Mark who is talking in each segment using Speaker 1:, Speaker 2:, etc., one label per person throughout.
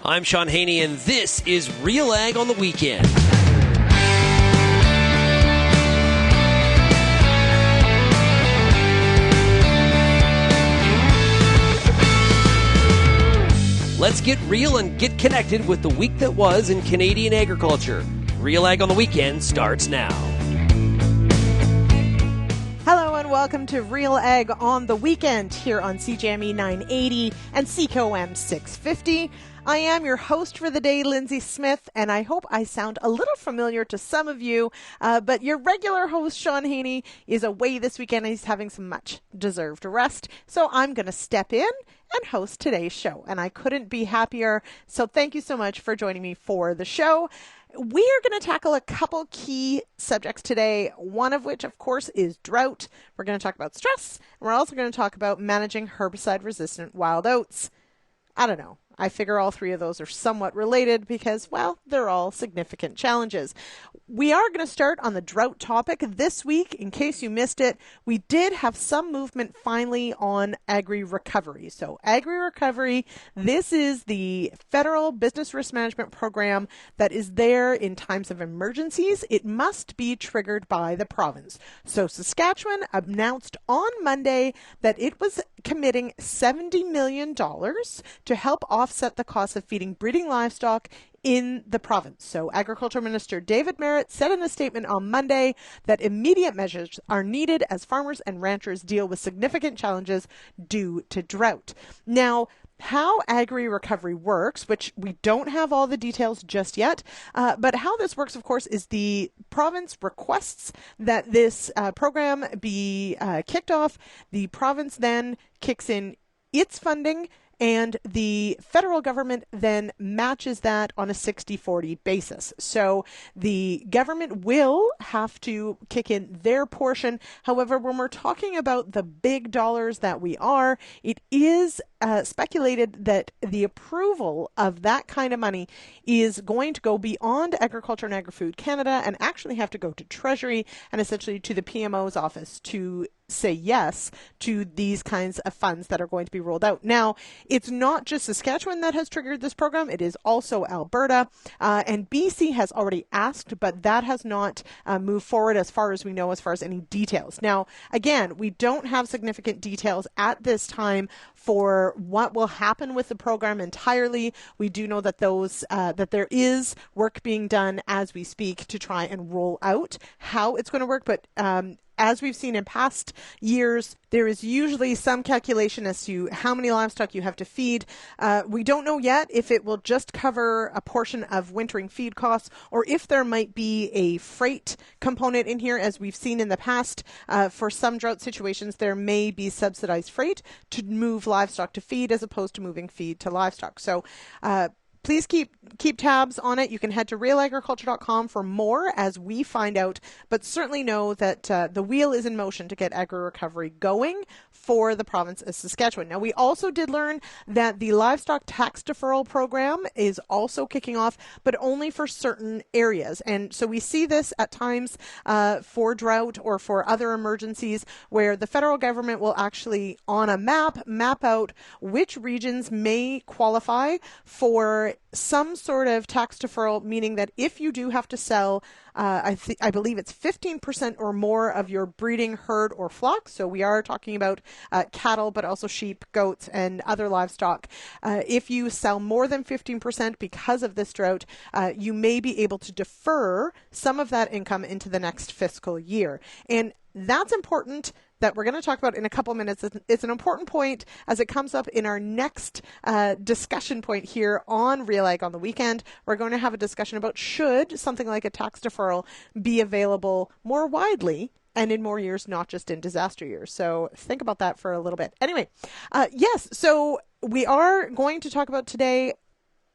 Speaker 1: I'm Sean Haney, and this is Real Ag on the Weekend. Let's get real and get connected with the week that was in Canadian agriculture. Real Ag on the Weekend starts now.
Speaker 2: Hello and welcome to Real Ag on the Weekend here on CJME 980 and CKOM 650. I am your host for the day, Lyndsey Smith, and I hope I sound a little familiar to some of you, but your regular host, Sean Haney, is away this weekend. He's having some much-deserved rest, so I'm going to step in and host today's show, and I couldn't be happier, so thank you so much for joining me for the show. We are going to tackle a couple key subjects today, one of which, of course, is drought. We're going to talk about stress, and we're also going to talk about managing herbicide-resistant wild oats. I don't know. I figure all three of those are somewhat related because, well, they're all significant challenges. We are going to start on the drought topic this week. In case you missed it, we did have some movement finally on AgriRecovery. So AgriRecovery, this is the federal business risk management program that is there in times of emergencies. It must be triggered by the province. So Saskatchewan announced on Monday that it was committing $70 million to help offset the cost of feeding breeding livestock in the province. So Agriculture Minister David Marit said in a statement on Monday that immediate measures are needed as farmers and ranchers deal with significant challenges due to drought. Now, how AgriRecovery works, which we don't have all the details just yet, but how this works, of course, is the province requests that this program be kicked off. The province then kicks in its funding, and the federal government then matches that on a 60-40 basis. So the government will have to kick in their portion. However, when we're talking about the big dollars that we are, it is speculated that the approval of that kind of money is going to go beyond Agriculture and Agri-Food Canada and actually have to go to Treasury and essentially to the PMO's office to say yes to these kinds of funds that are going to be rolled out. Now, it's not just Saskatchewan that has triggered this program. It is also Alberta, and BC has already asked, but that has not moved forward as far as we know, as far as any details. Now, again, we don't have significant details at this time for what will happen with the program entirely. We do know that that there is work being done as we speak to try and roll out how it's going to work, but as we've seen in past years, there is usually some calculation as to how many livestock you have to feed. We don't know yet if it will just cover a portion of wintering feed costs or if there might be a freight component in here. As we've seen in the past, for some drought situations, there may be subsidized freight to move livestock to feed as opposed to moving feed to livestock. So please keep tabs on it. You can head to RealAgriculture.com for more as we find out, but certainly know that the wheel is in motion to get AgriRecovery going for the province of Saskatchewan. Now, we also did learn that the livestock tax deferral program is also kicking off, but only for certain areas. And so we see this at times for drought or for other emergencies where the federal government will actually, on a map out which regions may qualify for some sort of tax deferral, meaning that if you do have to sell, I believe it's 15% or more of your breeding herd or flock. So we are talking about cattle, but also sheep, goats, and other livestock. If you sell more than 15% because of this drought, you may be able to defer some of that income into the next fiscal year. And that's important that we're going to talk about in a couple minutes. It's an important point as it comes up in our next discussion point here on Real Ag on the Weekend. We're going to have a discussion about should something like a tax deferral be available more widely and in more years, not just in disaster years. So think about that for a little bit. Anyway, yes, so we are going to talk about today,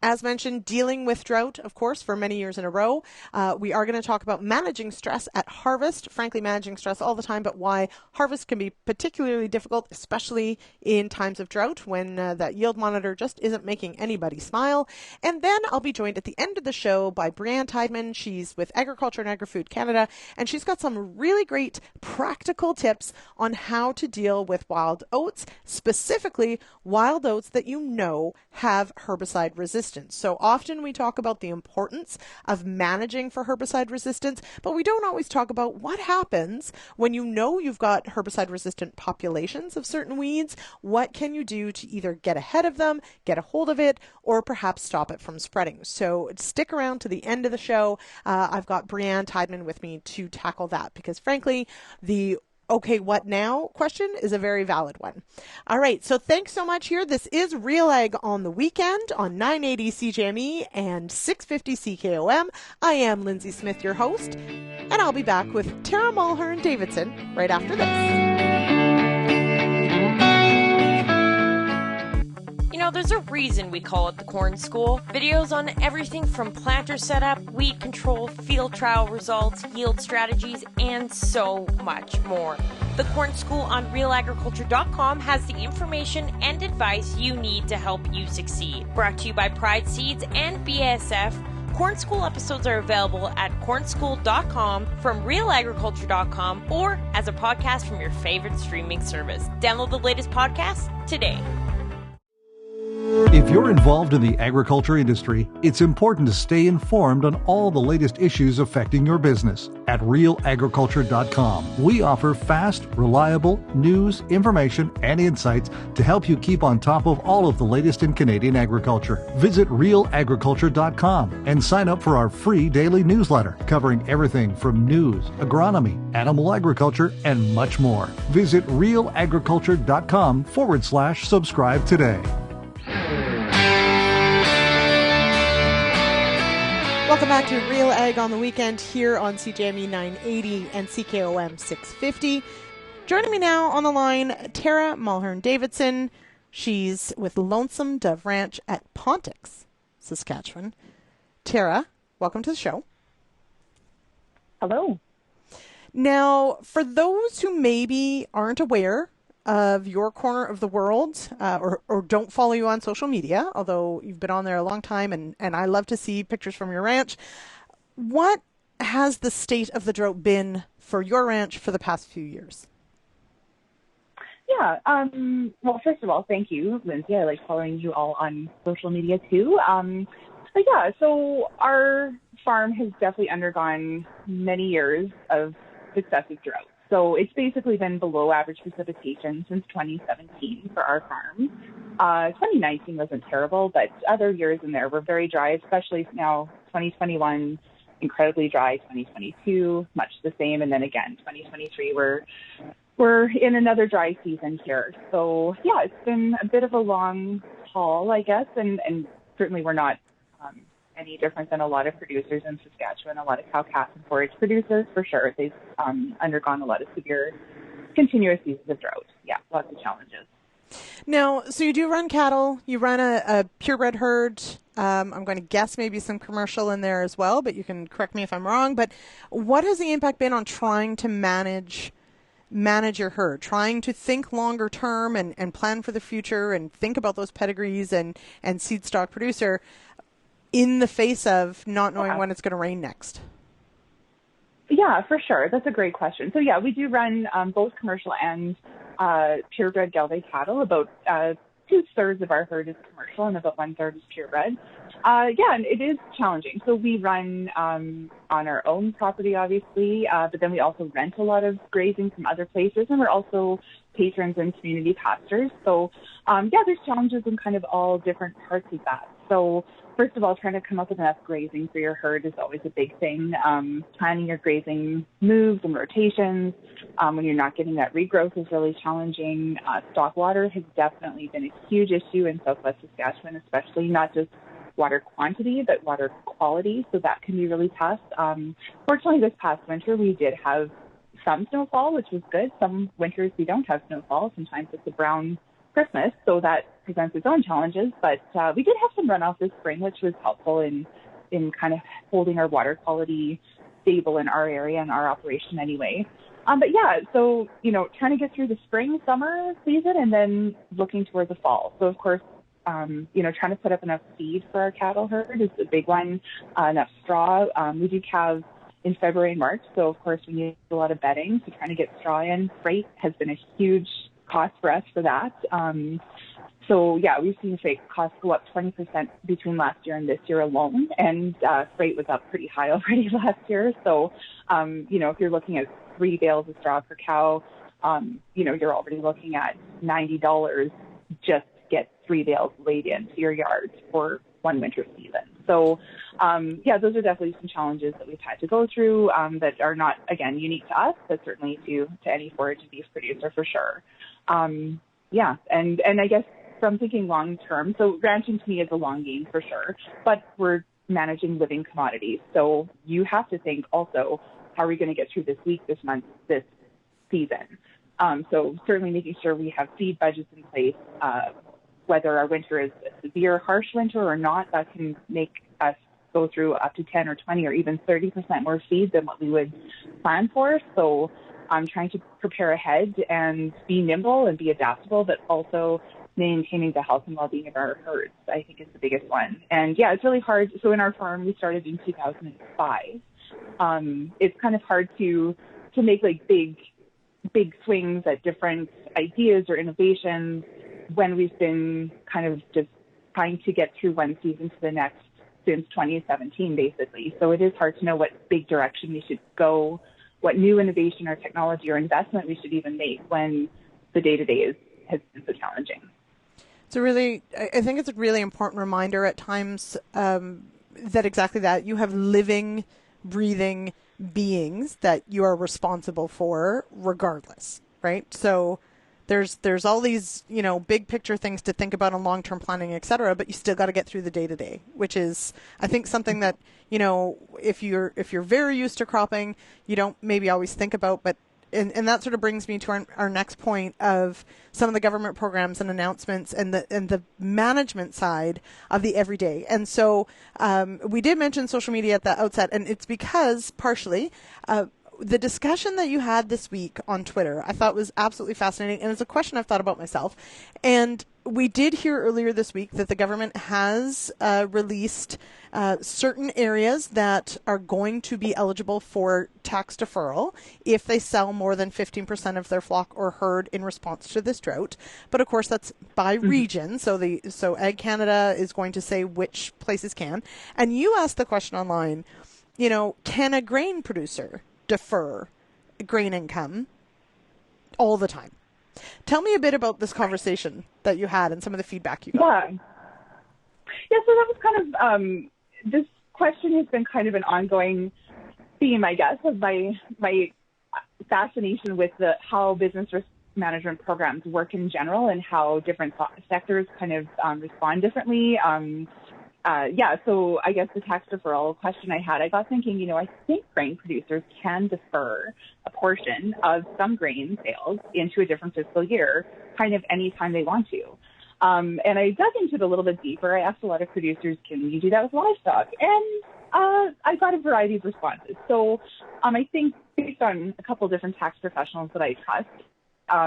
Speaker 2: as mentioned, dealing with drought, of course, for many years in a row. We are going to talk about managing stress at harvest, frankly, managing stress all the time, but why harvest can be particularly difficult, especially in times of drought when that yield monitor just isn't making anybody smile. And then I'll be joined at the end of the show by Breanne Tidemann. She's with Agriculture and Agri-Food Canada, and she's got some really great practical tips on how to deal with wild oats, specifically wild oats that you know have herbicide resistance. resistance. So often we talk about the importance of managing for herbicide resistance, but we don't always talk about what happens when you know you've got herbicide resistant populations of certain weeds. What can you do to either get ahead of them, get a hold of it, or perhaps stop it from spreading? So stick around to the end of the show. I've got Breanne Tidemann with me to tackle that because frankly, the okay, what now question is a very valid one. All right, so thanks so much here. This is Real Ag on the weekend on 980 CJME and 650 CKOM. I am Lyndsey Smith, your host, and I'll be back with Tara Mulhern Davidson right after this.
Speaker 3: You know, there's a reason we call it the Corn School. Videos on everything from planter setup, weed control, field trial results, yield strategies, and so much more. The Corn School on RealAgriculture.com has the information and advice you need to help you succeed. Brought to you by Pride Seeds and BASF, Corn School episodes are available at cornschool.com, from RealAgriculture.com, or as a podcast from your favorite streaming service. Download the latest podcasts today.
Speaker 4: If you're involved in the agriculture industry, it's important to stay informed on all the latest issues affecting your business. At RealAgriculture.com, we offer fast, reliable news, information, and insights to help you keep on top of all of the latest in Canadian agriculture. Visit RealAgriculture.com and sign up for our free daily newsletter covering everything from news, agronomy, animal agriculture, and much more. Visit RealAgriculture.com/subscribe today.
Speaker 2: Welcome back to Real Ag on the weekend here on CJME 980 and CKOM 650. Joining me now on the line, Tara Mulhern Davidson. She's with Lonesome Dove Ranch at Pontiac, Saskatchewan. Tara, welcome to the show.
Speaker 5: Hello.
Speaker 2: Now, for those who maybe aren't aware of your corner of the world, or don't follow you on social media, although you've been on there a long time, and I love to see pictures from your ranch. What has the state of the drought been for your ranch for the past few years?
Speaker 5: Yeah. Well, first of all, thank you, Lyndsey. I like following you all on social media too. But yeah, so our farm has definitely undergone many years of successive drought. So it's basically been below average precipitation since 2017 for our farm. 2019 wasn't terrible, but other years in there were very dry, especially now 2021, incredibly dry, 2022, much the same. And then again, 2023, we're in another dry season here. So yeah, it's been a bit of a long haul, I guess. And certainly we're not any different than a lot of producers in Saskatchewan, a lot of cow-calf and forage producers, for sure. They've undergone a lot of severe, continuous seasons of drought. Yeah, lots of challenges.
Speaker 2: Now, so you do run cattle, you run a purebred herd. I'm going to guess maybe some commercial in there as well, but you can correct me if I'm wrong. But what has the impact been on trying to manage your herd, trying to think longer term and plan for the future and think about those pedigrees and seed stock producer in the face of not knowing when it's going to rain next?
Speaker 5: Yeah, for sure. That's a great question. So yeah, we do run both commercial and purebred gelded cattle. About 2/3 of our herd is commercial and about 1/3 is purebred. Yeah, and it is challenging. So we run on our own property, obviously, but then we also rent a lot of grazing from other places, and we're also patrons in community pastures. So yeah, there's challenges in kind of all different parts of that. So first of all, trying to come up with enough grazing for your herd is always a big thing. Planning your grazing moves and rotations when you're not getting that regrowth is really challenging. Stock water has definitely been a huge issue in Southwest Saskatchewan, especially not just water quantity, but water quality. So that can be really tough. Fortunately, this past winter, we did have some snowfall, which was good. Some winters we don't have snowfall. Sometimes it's a brown Christmas, so that presents its own challenges. But we did have some runoff this spring, which was helpful in kind of holding our water quality stable in our area and our operation anyway. But yeah, so, trying to get through the spring, summer season and then looking towards the fall. So, of course, trying to put up enough feed for our cattle herd is a big one, enough straw. We do calve in February and March, so, of course, we need a lot of bedding. So trying to get straw in. Freight has been a huge cost for us for that. So yeah, we've seen freight costs go up 20% between last year and this year alone, and freight was up pretty high already last year. So, if you're looking at 3 bales of straw per cow, you're already looking at $90 just to get 3 bales laid into your yard for one winter season. So, those are definitely some challenges that we've had to go through that are not, again, unique to us, but certainly to any forage and beef producer for sure. And I guess from thinking long term, so ranching to me is a long game for sure, but we're managing living commodities. So you have to think also, how are we going to get through this week, this month, this season? So certainly making sure we have feed budgets in place, whether our winter is a severe, harsh winter or not, that can make us go through up to 10 or 20 or even 30% more feed than what we would plan for. So I'm trying to prepare ahead and be nimble and be adaptable, but also maintaining the health and well-being of our herds, I think, is the biggest one. And yeah, it's really hard. So in our farm, we started in 2005. It's kind of hard to make like big swings at different ideas or innovations when we've been kind of just trying to get through one season to the next since 2017, basically. So it is hard to know what big direction we should go, what new innovation or technology or investment we should even make when the day-to-day has been so challenging.
Speaker 2: I think it's a really important reminder at times that exactly that. You have living, breathing beings that you are responsible for regardless, right? So there's all these, big picture things to think about on long-term planning, et cetera, but you still got to get through the day-to-day, which is, I think, something that, if you're very used to cropping, you don't maybe always think about, but and that sort of brings me to our next point of some of the government programs and announcements and the management side of the everyday. And so we did mention social media at the outset, and it's because partially the discussion that you had this week on Twitter, I thought was absolutely fascinating, and it's a question I've thought about myself. And we did hear earlier this week that the government has released certain areas that are going to be eligible for tax deferral if they sell more than 15% of their flock or herd in response to this drought. But of course, that's by region. So Ag Canada is going to say which places can. And you asked the question online, can a grain producer defer grain income all the time? Tell me a bit about this conversation that you had and some of the feedback you got.
Speaker 5: Yeah, so that was kind of, this question has been kind of an ongoing theme, I guess, of my fascination with how business risk management programs work in general and how different sectors kind of respond differently. So I guess the tax deferral question I got thinking, I think grain producers can defer a portion of some grain sales into a different fiscal year, kind of any time they want to. And I dug into it a little bit deeper. I asked a lot of producers, can you do that with livestock? And I got a variety of responses. So I think based on a couple of different tax professionals that I trust,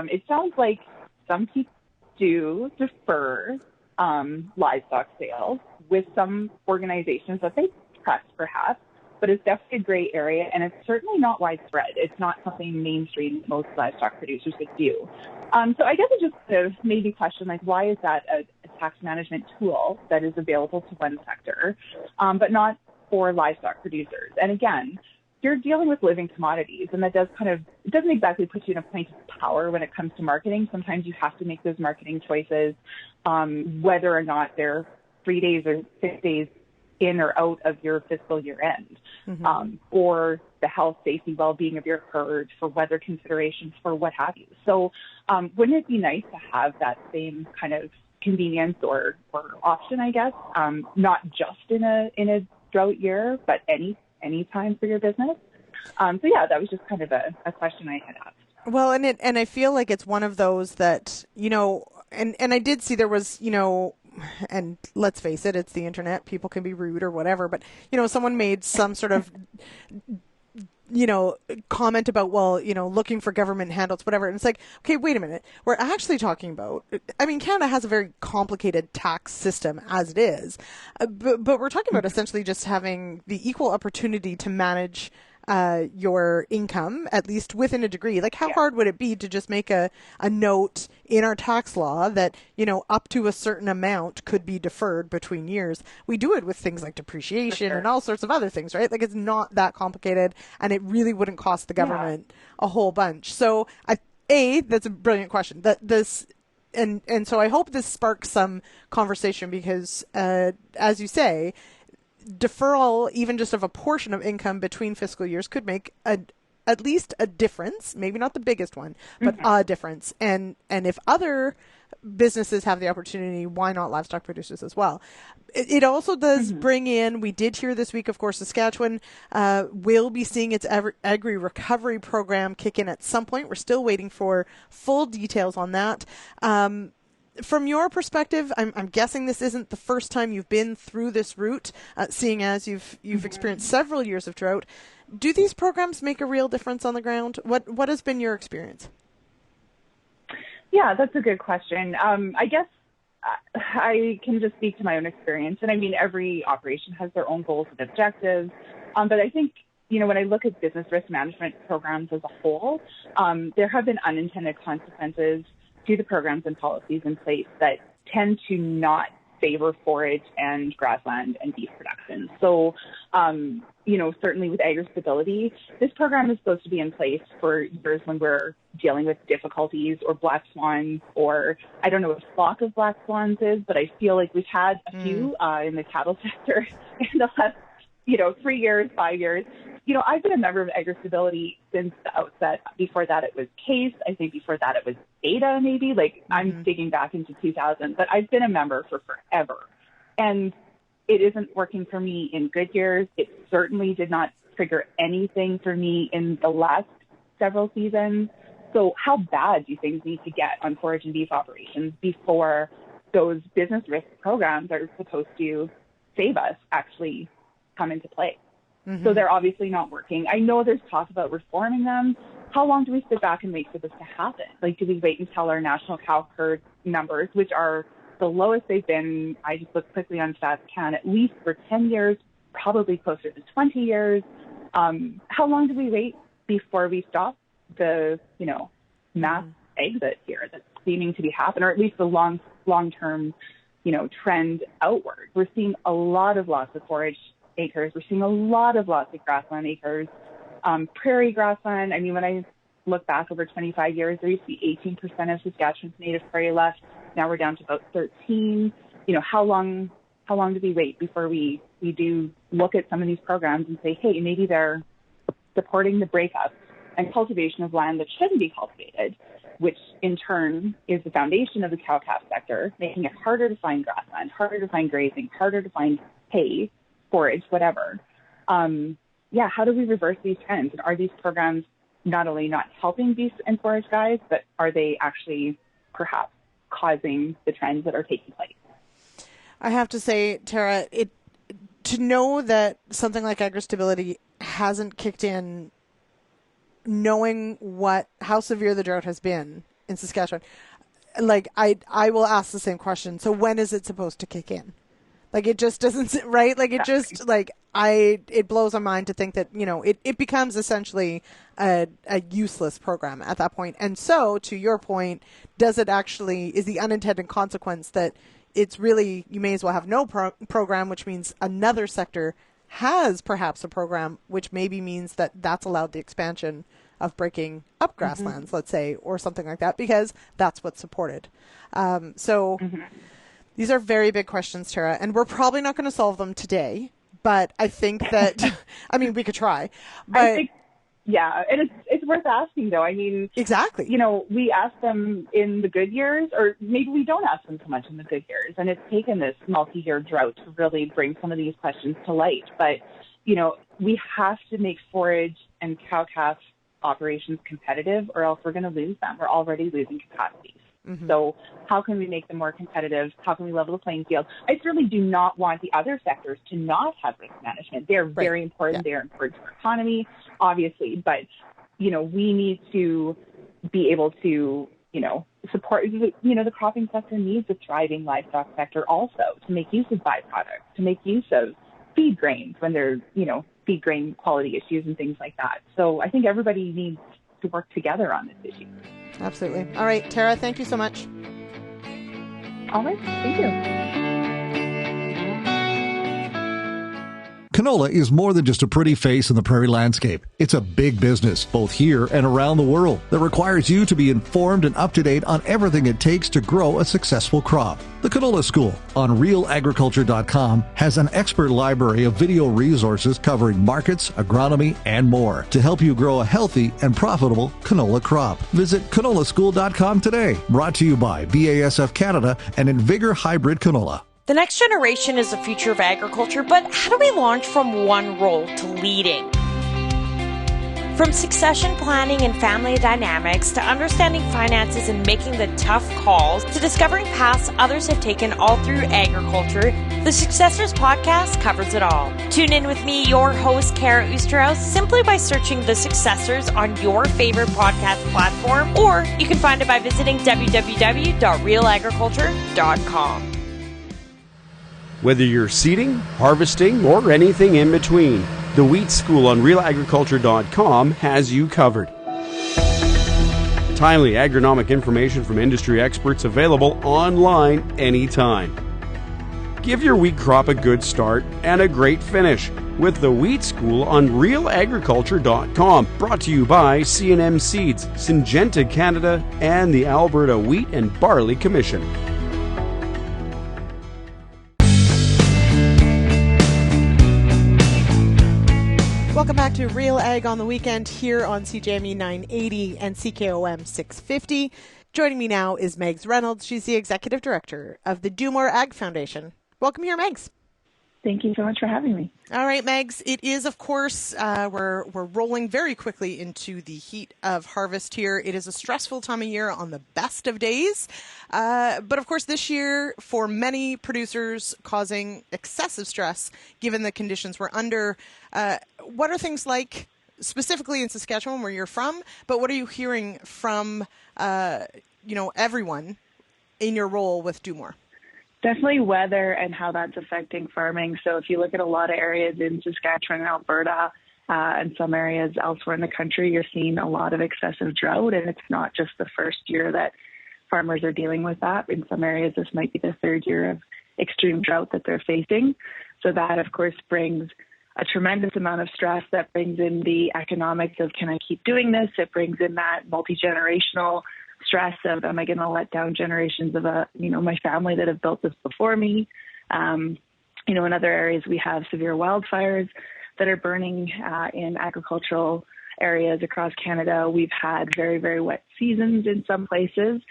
Speaker 5: it sounds like some people do defer livestock sales with some organizations that they trust, perhaps, but it's definitely a gray area, and it's certainly not widespread. It's not something mainstream most livestock producers would do. So I guess it just made me question, why is that a tax management tool that is available to one sector, but not for livestock producers? And again, you're dealing with living commodities, and that it doesn't exactly put you in a place of power when it comes to marketing. Sometimes you have to make those marketing choices, whether or not they're 3 days or 6 days in or out of your fiscal year end, or the health, safety, well-being of your herd, for weather considerations, for what have you. So wouldn't it be nice to have that same kind of convenience or option, I guess, not just in a drought year, but any time for your business? That was just kind of a question I had asked.
Speaker 2: Well, and I feel like it's one of those that, and I did see there was, and let's face it, it's the internet. People can be rude or whatever, but, someone made some sort of, comment about, looking for government handouts, whatever. And it's like, okay, wait a minute. We're actually talking about, Canada has a very complicated tax system as it is, but we're talking about essentially just having the equal opportunity to manage your income, at least within a degree. Like, how hard would it be to just make a note in our tax law that, up to a certain amount could be deferred between years? We do it with things like depreciation and all sorts of other things, right? Like, it's not that complicated, and it really wouldn't cost the government a whole bunch. So that's a brilliant question. And so I hope this sparks some conversation because, as you say, deferral, even just of a portion of income between fiscal years, could make at least a difference, maybe not the biggest one, but a difference. And if other businesses have the opportunity, why not livestock producers as well? It also does bring in, we did hear this week, of course, Saskatchewan will be seeing its AgriRecovery program kick in at some point. We're still waiting for full details on that. From your perspective, I'm guessing this isn't the first time you've been through this route, seeing as you've experienced several years of drought. Do these programs make a real difference on the ground? What has been your experience?
Speaker 5: Yeah, that's a good question. I guess I can just speak to my own experience. And I mean, every operation has their own goals and objectives. But I think, when I look at business risk management programs as a whole, there have been unintended consequences to the programs and policies in place that tend to not favor forage and grassland and beef production. So, certainly with AgriStability, this program is supposed to be in place for years when we're dealing with difficulties or black swans, or I don't know what flock of black swans is, but I feel like we've had a few in the cattle sector in the last, 3 years, 5 years. I've been a member of AgriStability since the outset. Before that, it was CASE. I think before that, it was Beta, maybe. I'm digging back into 2000, but I've been a member for forever. And it isn't working for me in good years. It certainly did not trigger anything for me in the last several seasons. So how bad do things need to get on forage and beef operations before those business risk programs that are supposed to save us actually come into play? So they're obviously not working. I know there's talk about reforming them. How long do we sit back and wait for this to happen? Do we wait until our national cow herd numbers, which are the lowest they've been, I just looked quickly on StatsCan, at least for 10 years, probably closer to 20 years. How long do we wait before we stop the, mass exit here that's seeming to be happening, or at least the long-term, trend outward? We're seeing a lot of loss of forage acres. We're seeing a lot of loss of grassland acres. Prairie grassland, I mean, when I look back over 25 years, there used to be 18% of Saskatchewan's native prairie left. Now we're down to about 13. How long do we wait before we do look at some of these programs and say, hey, maybe they're supporting the breakup and cultivation of land that shouldn't be cultivated, which in turn is the foundation of the cow-calf sector, making it harder to find grassland, harder to find grazing, harder to find hay, forage, whatever. How do we reverse these trends? And are these programs not only not helping beef and forage guys, but are they actually perhaps causing the trends that are taking place?
Speaker 2: I have to say, Tara, to know that something like AgriStability hasn't kicked in, knowing how severe the drought has been in Saskatchewan, I will ask the same question. So when is it supposed to kick in? It just doesn't, right? It blows my mind to think that, it becomes essentially a useless program at that point. And so, to your point, is the unintended consequence that it's really, you may as well have no program, which means another sector has perhaps a program, which maybe means that that's allowed the expansion of breaking up grasslands, let's say, or something like that, because that's what's supported. These are very big questions, Tara, and we're probably not going to solve them today, but I think that, we could try. But
Speaker 5: and it's worth asking, though. I mean,
Speaker 2: exactly.
Speaker 5: We ask them in the good years, or maybe we don't ask them so much in the good years, and it's taken this multi-year drought to really bring some of these questions to light. But, we have to make forage and cow-calf operations competitive, or else we're going to lose them. We're already losing capacities. So how can we make them more competitive? How can we level the playing field? I certainly do not want the other sectors to not have risk management. They're very important. They're important to our economy, obviously. But, we need to be able to, support, the cropping sector needs a thriving livestock sector also to make use of byproducts, to make use of feed grains when they're, feed grain quality issues and things like that. So I think everybody needs to work together on this issue.
Speaker 2: Absolutely. All right, Tara, thank you so much.
Speaker 5: All right, thank you.
Speaker 4: Canola is more than just a pretty face in the prairie landscape. It's a big business, both here and around the world, that requires you to be informed and up to date on everything it takes to grow a successful crop. The Canola School on RealAgriculture.com has an expert library of video resources covering markets, agronomy, and more to help you grow a healthy and profitable canola crop. Visit canolaschool.com today. Brought to you by BASF Canada and Invigor Hybrid Canola.
Speaker 3: The next generation is the future of agriculture, but how do we launch from one role to leading? From succession planning and family dynamics to understanding finances and making the tough calls to discovering paths others have taken all through agriculture, the Successors Podcast covers it all. Tune in with me, your host, Kara Oosterhuis, simply by searching The Successors on your favorite podcast platform, or you can find it by visiting www.realagriculture.com.
Speaker 6: Whether you're seeding, harvesting, or anything in between, the Wheat School on RealAgriculture.com has you covered. Timely agronomic information from industry experts available online anytime. Give your wheat crop a good start and a great finish with the Wheat School on RealAgriculture.com. Brought to you by C&M Seeds, Syngenta Canada, and the Alberta Wheat and Barley Commission.
Speaker 2: Welcome back to Real Ag on the Weekend here on CJME 980 and CKOM 650. Joining me now is Megs Reynolds. She's the Executive Director of the Do More Ag Foundation. Welcome here, Megs.
Speaker 5: Thank you so much for having me.
Speaker 2: All right, Megs. It is, of course, we're rolling very quickly into the heat of harvest here. It is a stressful time of year on the best of days. But, of course, this year, for many producers, causing excessive stress, given the conditions we're under. What are things like, specifically in Saskatchewan, where you're from, but what are you hearing from, everyone in your role with Do More?
Speaker 7: Definitely weather and how that's affecting farming. So if you look at a lot of areas in Saskatchewan and Alberta and some areas elsewhere in the country, you're seeing a lot of excessive drought. And it's not just the first year that farmers are dealing with that. In some areas, this might be the third year of extreme drought that they're facing. So that, of course, brings a tremendous amount of stress. That brings in the economics of, can I keep doing this? It brings in that multi-generational stress of, am I going to let down generations of my family that have built this before me? In other areas we have severe wildfires that are burning in agricultural areas across Canada. We've had very, very wet seasons in some places.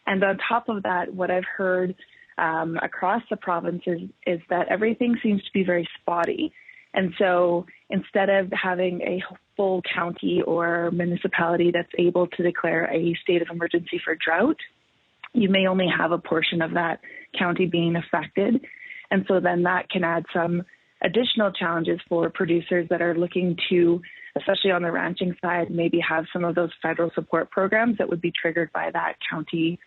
Speaker 7: And on top of that, what I've heard across the provinces is that everything seems to be very spotty. And so instead of having a full county or municipality that's able to declare a state of emergency for drought, you may only have a portion of that county being affected. And so then that can add some additional challenges for producers that are looking to, especially on the ranching side, maybe have some of those federal support programs that would be triggered by that county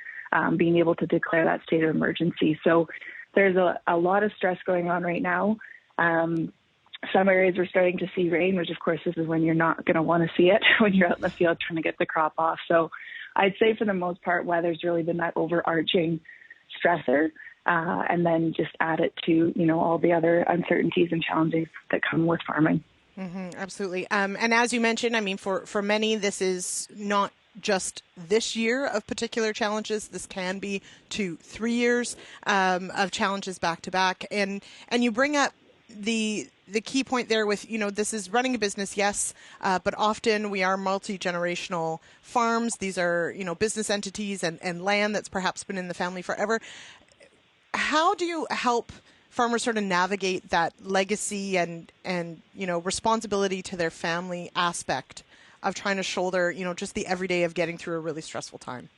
Speaker 7: being able to declare that state of emergency. So there's a lot of stress going on right now. Some areas we're starting to see rain, which of course this is when you're not going to want to see it when you're out in the field trying to get the crop off. So I'd say for the most part, weather's really been that overarching stressor, and then just add it to, all the other uncertainties and challenges that come with farming.
Speaker 2: Mm-hmm, absolutely. And as you mentioned, for many, this is not just this year of particular challenges. This can be 2-3 years of challenges back to back. And you bring up the key point there with, this is running a business, yes, but often we are multi-generational farms. These are, business entities and land that's perhaps been in the family forever. How do you help farmers sort of navigate that legacy and responsibility to their family aspect of trying to shoulder, just the everyday of getting through a really stressful time?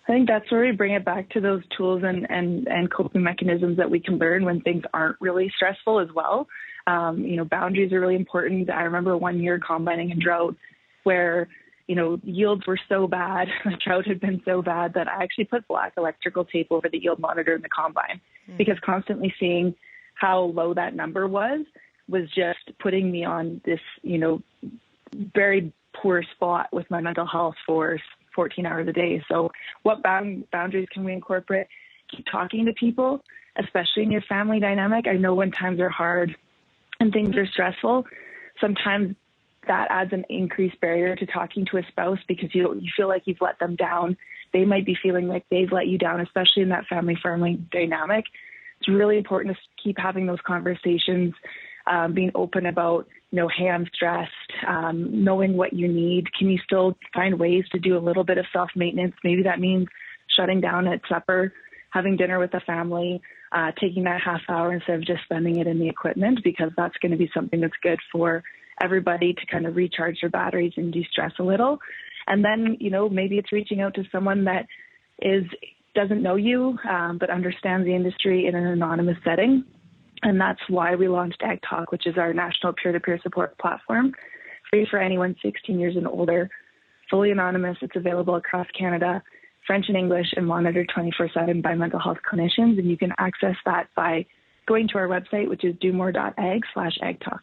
Speaker 7: I think that's where we bring it back to those tools and coping mechanisms that we can learn when things aren't really stressful as well. Boundaries are really important. I remember one year combining in drought where, yields were so bad, the drought had been so bad that I actually put black electrical tape over the yield monitor in the combine because constantly seeing how low that number was was just putting me on this, very poor spot with my mental health for 14 hours a day. So what boundaries can we incorporate? Keep talking to people, especially in your family dynamic. I know when times are hard and things are stressful, sometimes that adds an increased barrier to talking to a spouse because you feel like you've let them down. They might be feeling like they've let you down, especially in that family dynamic. It's really important to keep having those conversations, being open about, hey, I'm stressed, knowing what you need. Can you still find ways to do a little bit of self-maintenance? Maybe that means shutting down at supper, having dinner with the family, taking that half hour instead of just spending it in the equipment, because that's going to be something that's good for everybody to kind of recharge their batteries and de-stress a little. And then, maybe it's reaching out to someone that doesn't know you, but understands the industry in an anonymous setting. And that's why we launched AgTalk, which is our national peer-to-peer support platform, free for anyone 16 years and older, fully anonymous. It's available across Canada, French and English, and monitored 24/7 by mental health clinicians. And you can access that by going to our website, which is domore.ag/AgTalk.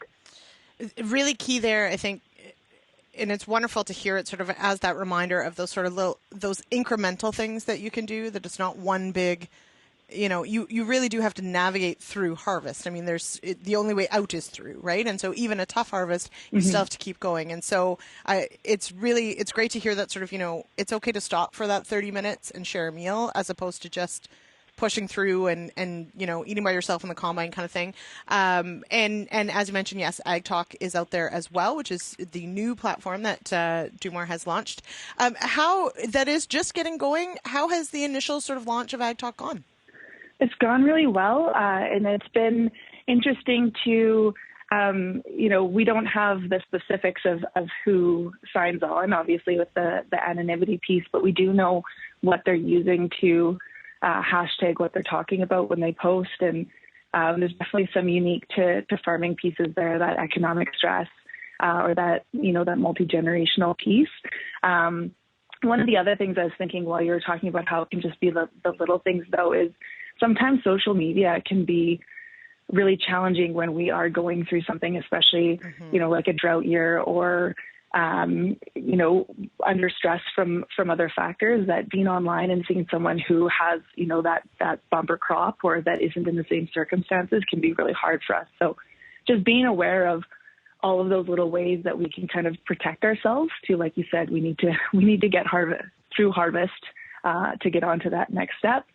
Speaker 2: Really key there, I think, and it's wonderful to hear it sort of as that reminder of those sort of those incremental things that you can do, that it's not one big, you really do have to navigate through harvest. I mean, the only way out is through, right? And so even a tough harvest, you still have to keep going. And so it's great to hear that sort of, it's okay to stop for that 30 minutes and share a meal as opposed to just pushing through and eating by yourself in the combine kind of thing. And as you mentioned, yes, AgTalk is out there as well, which is the new platform that Dumar has launched. How that is just getting going. How has the initial sort of launch of AgTalk gone?
Speaker 7: It's gone really well, and it's been interesting to, we don't have the specifics of who signs on, obviously, with the anonymity piece, but we do know what they're using to hashtag what they're talking about when they post. And there's definitely some unique to farming pieces there, that economic stress or that, that multi-generational piece. One of the other things I was thinking while you were talking about how it can just be the little things, though, is sometimes social media can be really challenging when we are going through something, especially, like a drought year or, under stress from other factors, that being online and seeing someone who has, that bumper crop or that isn't in the same circumstances can be really hard for us. So just being aware of all of those little ways that we can kind of protect ourselves to, like you said, we need to get through harvest to get on to that next step.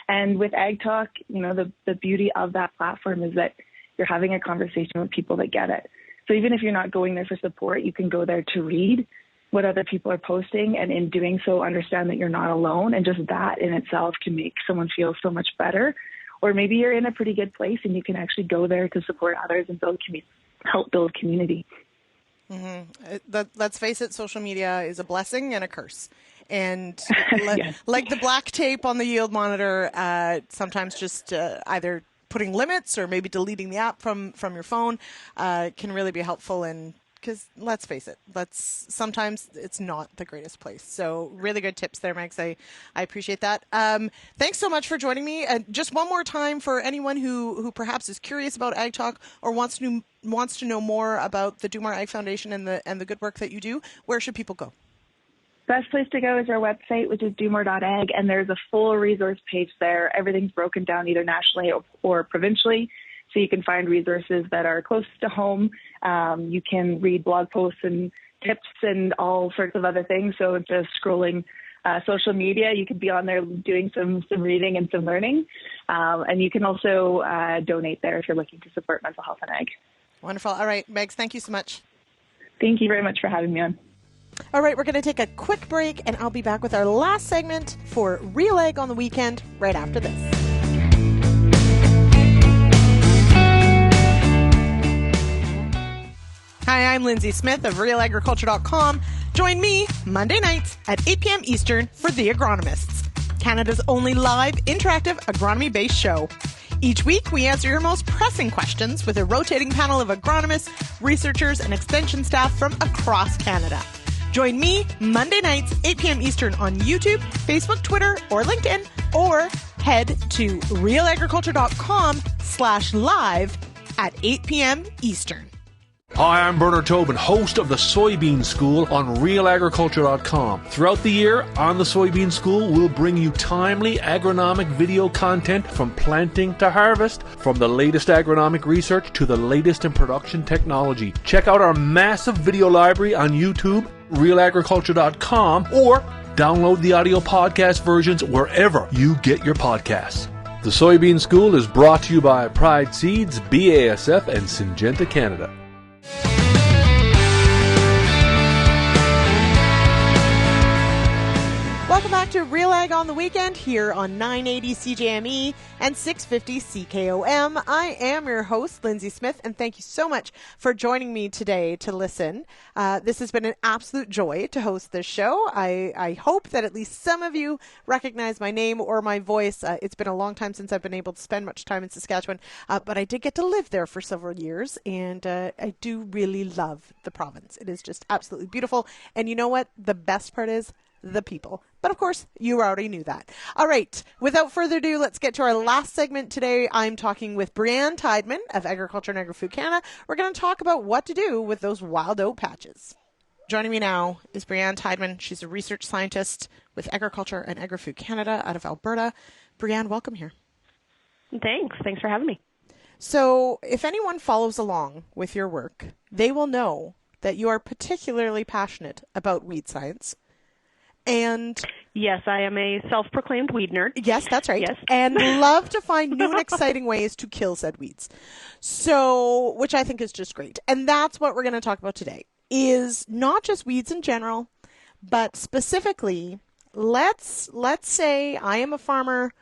Speaker 7: And with AgTalk, the beauty of that platform is that you're having a conversation with people that get it. So even if you're not going there for support, you can go there to read what other people are posting, and in doing so, understand that you're not alone. And just that in itself can make someone feel so much better. Or maybe you're in a pretty good place and you can actually go there to support others and help build community.
Speaker 2: Mm-hmm. Let's face it, social media is a blessing and a curse. And like the black tape on the yield monitor, sometimes just either putting limits or maybe deleting the app from your phone can really be helpful. And because let's face it, sometimes it's not the greatest place. So really good tips there, Megs. I appreciate that. Thanks so much for joining me. Just one more time for anyone who perhaps is curious about AgTalk or wants to know more about the Dumar Ag Foundation and the good work that you do, where should people go?
Speaker 7: Best place to go is our website, which is dumore.ag, and there's a full resource page there. Everything's broken down either nationally or provincially, so you can find resources that are close to home. You can read blog posts and tips and all sorts of other things. So instead of scrolling social media, you can be on there doing some reading and some learning. And you can also donate there if you're looking to support mental health and ag.
Speaker 2: Wonderful. All right, Megs, thank you so much.
Speaker 7: Thank you very much for having me on.
Speaker 2: All right, we're going to take a quick break, and I'll be back with our last segment for RealAg on the weekend right after this. Hi, I'm Lyndsey Smith of RealAgriculture.com. Join me Monday nights at 8 p.m. Eastern for The Agronomists, Canada's only live, interactive, agronomy-based show. Each week, we answer your most pressing questions with a rotating panel of agronomists, researchers, and extension staff from across Canada. Join me Monday nights, 8 p.m. Eastern on YouTube, Facebook, Twitter, or LinkedIn, or head to realagriculture.com/live at 8 p.m. Eastern.
Speaker 8: Hi, I'm Bernard Tobin, host of the Soybean School on RealAgriculture.com. Throughout the year, on the Soybean School, we'll bring you timely agronomic video content from planting to harvest, from the latest agronomic research to the latest in production technology. Check out our massive video library on YouTube, RealAgriculture.com, or download the audio podcast versions wherever you get your podcasts. The Soybean School is brought to you by Pride Seeds, BASF, and Syngenta Canada.
Speaker 2: Welcome back to Real Ag on the Weekend here on 980 CJME and 650 CKOM. I am your host, Lyndsey Smith, and thank you so much for joining me today to listen. This has been an absolute joy to host this show. I hope that at least some of you recognize my name or my voice. It's been a long time since I've been able to spend much time in Saskatchewan, but I did get to live there for several years, and I do really love the province. It is just absolutely beautiful, and you know what? The best part is the people. But of course, you already knew that. All right, without further ado, let's get to our last segment today. I'm talking with Breanne Tidemann of Agriculture and Agri-Food Canada. We're going to talk about what to do with those wild oat patches. Joining me now is Breanne Tidemann. She's a research scientist with Agriculture and Agri-Food Canada out of Alberta. Breanne, welcome here.
Speaker 9: Thanks for having me.
Speaker 2: So if anyone follows along with your work, they will know that you are particularly passionate about weed science. And
Speaker 9: yes, I am a self-proclaimed weed nerd.
Speaker 2: Yes, that's right.
Speaker 9: Yes.
Speaker 2: And love to find new and exciting ways to kill said weeds. So, which I think is just great. And that's what we're going to talk about today, is not just weeds in general, but specifically, let's say I am a farmer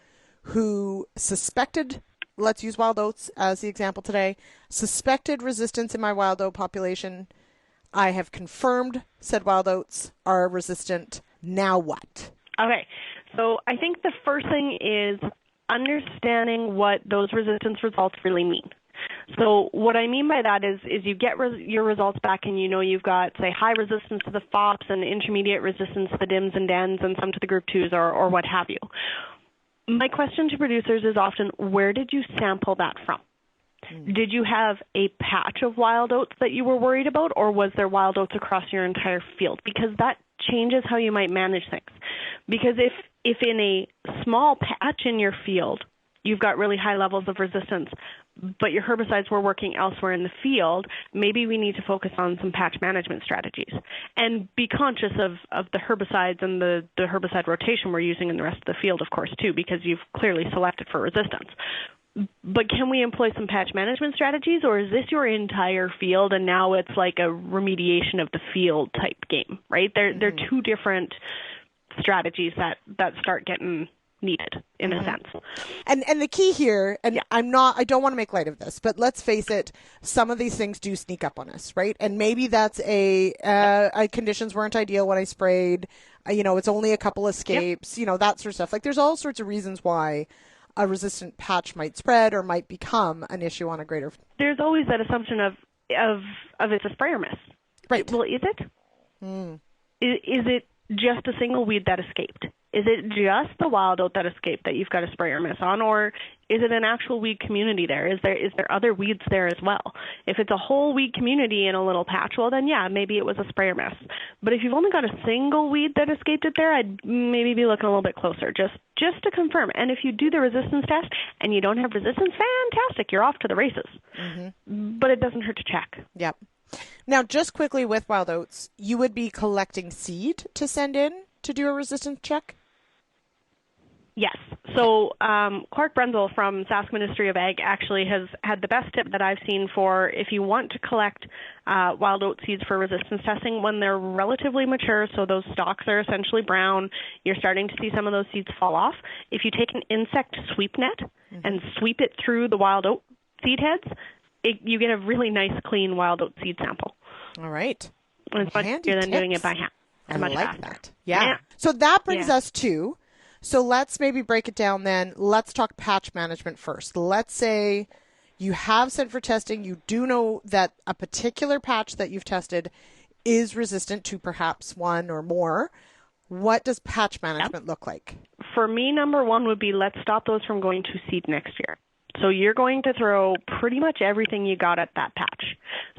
Speaker 2: who suspected, let's use wild oats as the example today, suspected resistance in my wild oat population. I have confirmed said wild oats are resistant. Now what?
Speaker 9: Okay, so I think the first thing is understanding what those resistance results really mean. So what I mean by that is you get your results back and you know you've got, say, high resistance to the FOPs and intermediate resistance to the DIMs and DENs and some to the Group 2s or what have you. My question to producers is often, where did you sample that from? Did you have a patch of wild oats that you were worried about, or was there wild oats across your entire field? Because that changes how you might manage things. Because if in a small patch in your field, you've got really high levels of resistance, but your herbicides were working elsewhere in the field, maybe we need to focus on some patch management strategies. And be conscious of the herbicides and the herbicide rotation we're using in the rest of the field, of course, too, because you've clearly selected for resistance. But can we employ some patch management strategies, or is this your entire field and now it's like a remediation of the field type game, right? They're two different strategies that start getting needed in a sense.
Speaker 2: And the key here, and I don't want to make light of this, but let's face it, some of these things do sneak up on us, right? And maybe that's conditions weren't ideal when I sprayed, it's only a couple escapes, that sort of stuff. Like there's all sorts of reasons why a resistant patch might spread or might become an issue on a greater.
Speaker 9: There's always that assumption of it's a spray or miss.
Speaker 2: Right.
Speaker 9: Well, is it? Is it just a single weed that escaped? Is it just the wild oat that escaped that you've got a spray or miss on, or is it an actual weed community there? Is there other weeds there as well? If it's a whole weed community in a little patch, well then yeah, maybe it was a spray or miss. But if you've only got a single weed that escaped it there, I'd maybe be looking a little bit closer just to confirm. And if you do the resistance test and you don't have resistance, fantastic, you're off to the races. But it doesn't hurt to check.
Speaker 2: Yep. Now, just quickly with wild oats, you would be collecting seed to send in to do a resistance check?
Speaker 9: Yes. So Clark Brenzel from Sask Ministry of Ag actually has had the best tip that I've seen for if you want to collect wild oat seeds for resistance testing when they're relatively mature, so those stalks are essentially brown, you're starting to see some of those seeds fall off. If you take an insect sweep net and sweep it through the wild oat seed heads, you get a really nice, clean wild oat seed sample.
Speaker 2: All right.
Speaker 9: And it's much easier than doing it by hand.
Speaker 2: I like that. Yeah. So that brings us to... So let's maybe break it down then. Let's talk patch management first. Let's say you have sent for testing. You do know that a particular patch that you've tested is resistant to perhaps one or more. What does patch management look like?
Speaker 9: For me, number one would be let's stop those from going to seed next year. So you're going to throw pretty much everything you got at that patch.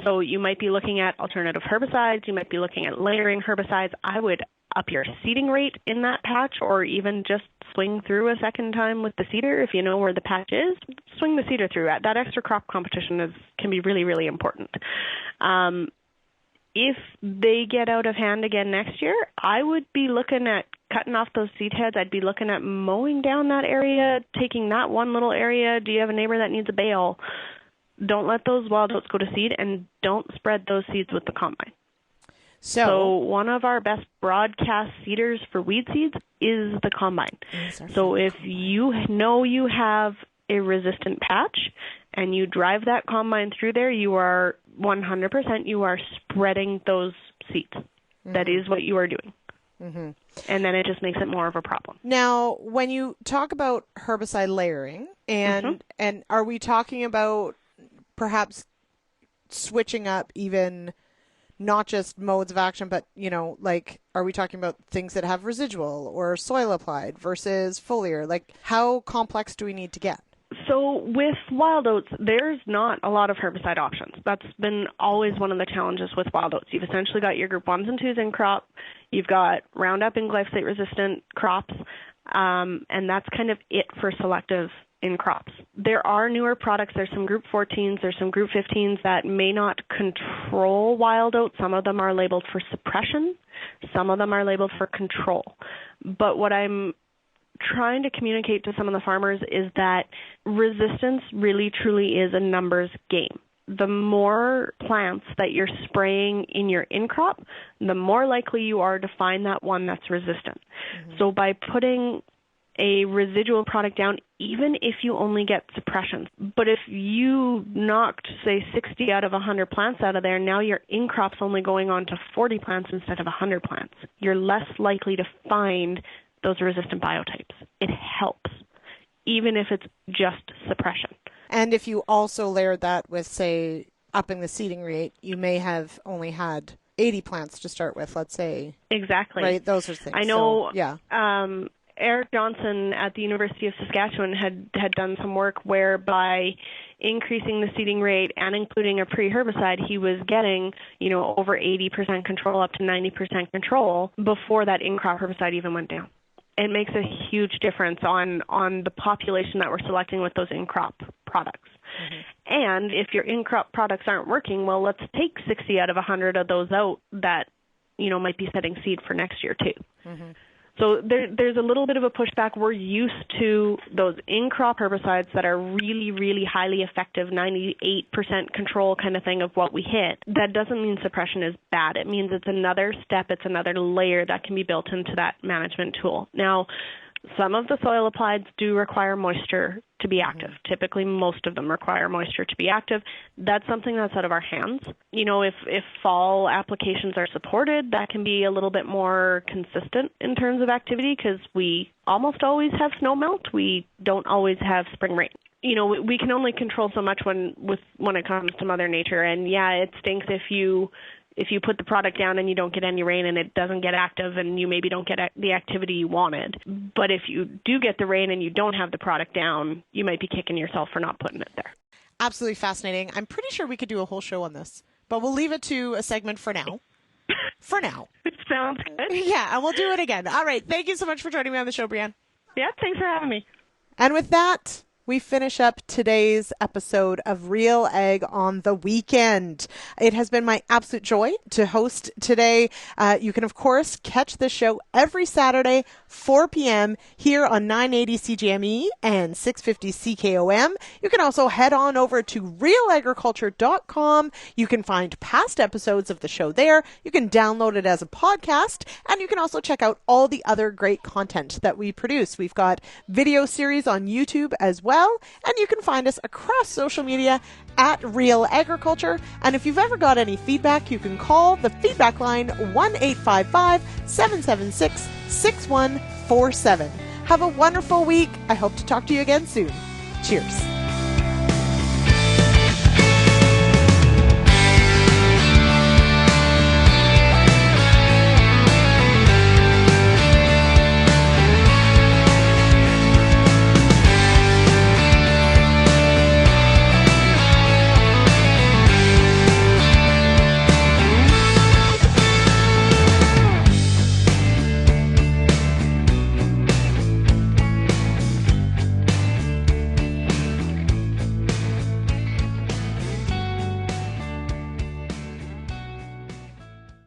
Speaker 9: So you might be looking at alternative herbicides. You might be looking at layering herbicides. I would up your seeding rate in that patch, or even just swing through a second time with the seeder. If you know where the patch is, swing the seeder through. That extra crop competition can be really, really important. If they get out of hand again next year, I would be looking at cutting off those seed heads. I'd be looking at mowing down that area, taking that one little area. Do you have a neighbor that needs a bale? Don't let those wild oats go to seed, and don't spread those seeds with the combine. So one of our best broadcast seeders for weed seeds is the combine. So if you know you have a resistant patch and you drive that combine through there, you are 100%, you are spreading those seeds. Mm-hmm. That is what you are doing. Mm-hmm. And then it just makes it more of a problem.
Speaker 2: Now, when you talk about herbicide layering, and are we talking about perhaps switching up even not just modes of action, but, like, are we talking about things that have residual or soil applied versus foliar? Like, how complex do we need to get?
Speaker 9: So with wild oats, there's not a lot of herbicide options. That's been always one of the challenges with wild oats. You've essentially got your group 1s and 2s in crop. You've got Roundup and glyphosate-resistant crops, and that's kind of it for selective in crops. There are newer products. There's some group 14s, there's some group 15s that may not control wild oats. Some of them are labeled for suppression. Some of them are labeled for control. But what I'm trying to communicate to some of the farmers is that resistance really truly is a numbers game. The more plants that you're spraying in your in-crop, the more likely you are to find that one that's resistant. Mm-hmm. So by putting a residual product down, even if you only get suppression, but if you knocked, say, 60 out of 100 plants out of there, now your in-crop's only going on to 40 plants instead of 100 plants. You're less likely to find those resistant biotypes. It helps, even if it's just suppression.
Speaker 2: And if you also layered that with, say, upping the seeding rate, you may have only had 80 plants to start with, let's say.
Speaker 9: Exactly.
Speaker 2: Right, those are things.
Speaker 9: I know.
Speaker 2: So, yeah.
Speaker 9: Eric Johnson at the University of Saskatchewan had done some work where by increasing the seeding rate and including a pre-herbicide, he was getting, over 80% control, up to 90% control before that in-crop herbicide even went down. It makes a huge difference on the population that we're selecting with those in-crop products. Mm-hmm. And if your in-crop products aren't working, well, let's take 60 out of 100 of those out that, might be setting seed for next year too. Mm-hmm. So there's a little bit of a pushback. We're used to those in-crop herbicides that are really, really highly effective, 98% control kind of thing of what we hit. That doesn't mean suppression is bad. It means it's another step, it's another layer that can be built into that management tool. Now, some of the soil applieds do require moisture to be active. Typically, most of them require moisture to be active. That's something that's out of our hands. If fall applications are supported, that can be a little bit more consistent in terms of activity because we almost always have snow melt. We don't always have spring rain. We can only control so much when it comes to Mother Nature. And yeah, it stinks if you put the product down and you don't get any rain and it doesn't get active and you maybe don't get the activity you wanted. But if you do get the rain and you don't have the product down, you might be kicking yourself for not putting it there.
Speaker 2: Absolutely fascinating. I'm pretty sure we could do a whole show on this, but we'll leave it to a segment for now. For now.
Speaker 9: It sounds good.
Speaker 2: Yeah, and we'll do it again. All right. Thank you so much for joining me on the show, Breanne.
Speaker 9: Yeah, thanks for having me.
Speaker 2: And with that, we finish up today's episode of Real Ag on the Weekend. It has been my absolute joy to host today. You can, of course, catch the show every Saturday, 4 p.m. here on 980 CJME and 650 CKOM. You can also head on over to RealAgriculture.com. You can find past episodes of the show there. You can download it as a podcast, and you can also check out all the other great content that we produce. We've got video series on YouTube as well. And you can find us across social media at Real Agriculture. And if you've ever got any feedback, you can call the feedback line 1-855-776-6147. Have a wonderful week. I hope to talk to you again soon. Cheers.